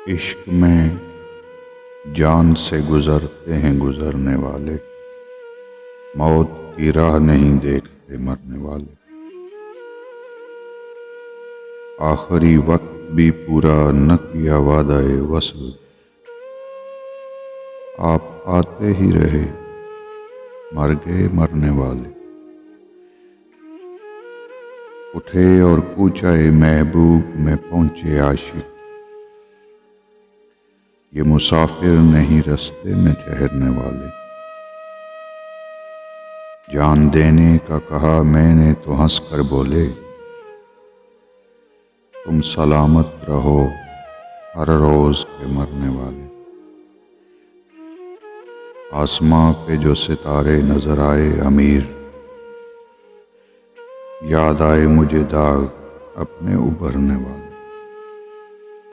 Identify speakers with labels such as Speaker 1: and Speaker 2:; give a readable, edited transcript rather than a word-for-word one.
Speaker 1: इश्क में जान से गुजरते हैं गुजरने वाले, मौत की राह नहीं देखते मरने वाले। आखिरी वक्त भी पूरा न किया वादा-ए वस्ल, आप आते ही रहे मर गए मरने वाले। उठे और पूछा ए महबूब में पहुंचे आशिक, ये मुसाफिर नहीं रास्ते में ठहरने वाले। जान देने का कहा मैंने तो हंस कर बोले, तुम सलामत रहो हर रोज के मरने वाले। आसमां पे जो सितारे नजर आए अमीर, याद आए मुझे दाग अपने उभरने वाले।